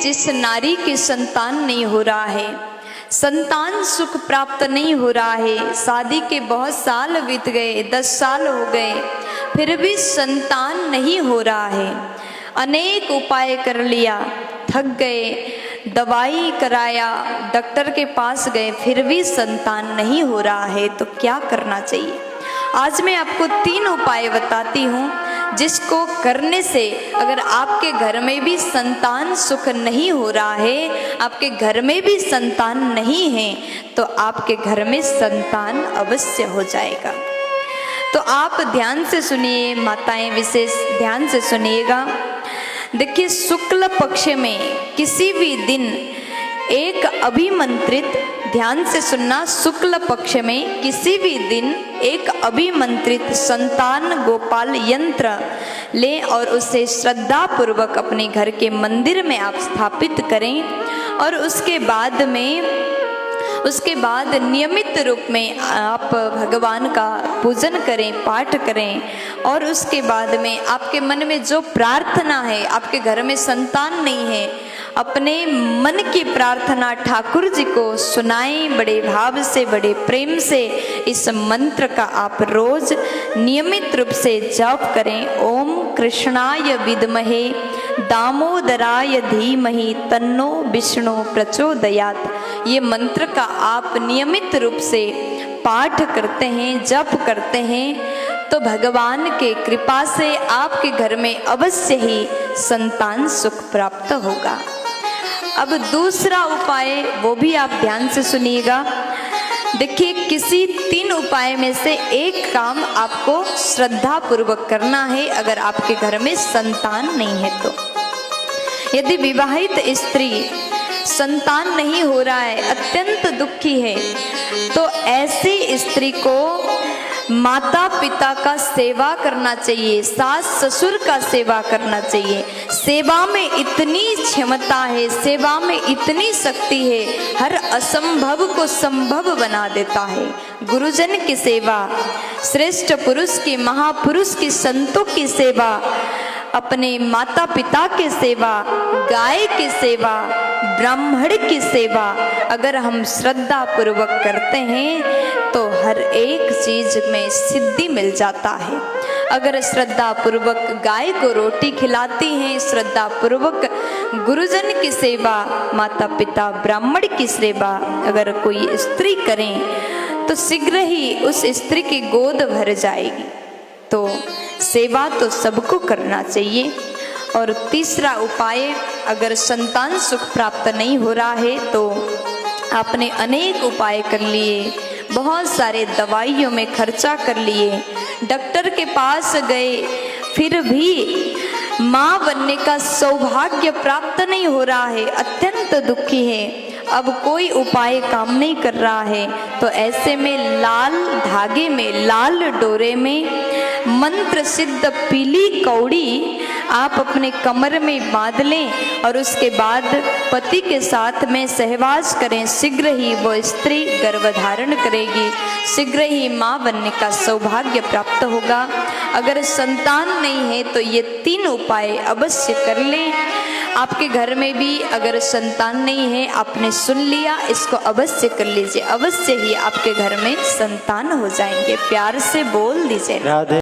जिस नारी की संतान नहीं हो रहा है, संतान सुख प्राप्त नहीं हो रहा है, शादी के बहुत साल बीत गए, 10 साल हो गए, फिर भी संतान नहीं हो रहा है, अनेक उपाय कर लिया, थक गए, दवाई कराया, डॉक्टर के पास गए, फिर भी संतान नहीं हो रहा है, तो क्या करना चाहिए? आज मैं आपको 3 उपाय बताती हूँ जिसको करने से अगर आपके घर में भी संतान सुख नहीं हो रहा है, आपके घर में भी संतान नहीं है, तो आपके घर में संतान अवश्य हो जाएगा। तो आप ध्यान से सुनिए, माताएं विशेष ध्यान से सुनिएगा। देखिए, शुक्ल पक्ष में किसी भी दिन एक अभिमंत्रित, ध्यान से सुनना, शुक्ल पक्ष में किसी भी दिन एक अभिमंत्रित संतान गोपाल यंत्र लें और उसे श्रद्धा पूर्वक अपने घर के मंदिर में आप स्थापित करें और उसके बाद नियमित रूप में आप भगवान का पूजन करें, पाठ करें और उसके बाद में आपके मन में जो प्रार्थना है, आपके घर में संतान नहीं है, अपने मन की प्रार्थना ठाकुर जी को सुनाएं, बड़े भाव से, बड़े प्रेम से इस मंत्र का आप रोज नियमित रूप से जप करें। ओम कृष्णाय विद्महे दामोदराय धीमहि तन्नो विष्णु प्रचोदयात्। ये मंत्र का आप नियमित रूप से पाठ करते हैं, जप करते हैं, तो भगवान के कृपा से आपके घर में अवश्य ही संतान सुख प्राप्त होगा। अब दूसरा उपाय, वो भी आप ध्यान से सुनिएगा। देखिए, किसी 3 उपाय में से एक काम आपको श्रद्धा पूर्वक करना है अगर आपके घर में संतान नहीं है तो। यदि विवाहित स्त्री संतान नहीं हो रहा है, अत्यंत दुखी है, तो ऐसी स्त्री को माता पिता का सेवा करना चाहिए, सास ससुर का सेवा करना चाहिए। सेवा में इतनी क्षमता है, सेवा में इतनी शक्ति है, हर असंभव को संभव बना देता है। गुरुजन की सेवा, श्रेष्ठ पुरुष की, महापुरुष की, संतों की सेवा, अपने माता पिता की सेवा, गाय की सेवा, ब्राह्मण की सेवा अगर हम श्रद्धा पूर्वक करते हैं तो हर एक चीज में सिद्धि मिल जाता है। अगर श्रद्धा पूर्वक गाय को रोटी खिलाती हैं, श्रद्धा पूर्वक गुरुजन की सेवा, माता पिता ब्राह्मण की सेवा अगर कोई स्त्री करें तो शीघ्र ही उस स्त्री की गोद भर जाएगी। तो सेवा तो सबको करना चाहिए। और तीसरा उपाय, अगर संतान सुख प्राप्त नहीं हो रहा है तो आपने अनेक उपाय कर लिए, बहुत सारे दवाइयों में खर्चा कर लिए, डॉक्टर के पास गए, फिर भी माँ बनने का सौभाग्य प्राप्त नहीं हो रहा है, अत्यंत दुखी है, अब कोई उपाय काम नहीं कर रहा है, तो ऐसे में लाल धागे में, लाल डोरे में मंत्र सिद्ध पीली कौड़ी आप अपने कमर में बांध लें और उसके बाद पति के साथ में सहवास करें। शीघ्र ही वो स्त्री गर्भधारण करेगी, शीघ्र ही माँ बनने का सौभाग्य प्राप्त होगा। अगर संतान नहीं है तो ये 3 उपाय अवश्य कर लें। आपके घर में भी अगर संतान नहीं है, आपने सुन लिया, इसको अवश्य कर लीजिए, अवश्य ही आपके घर में संतान हो जाएंगे। प्यार से बोल दीजिए राधे।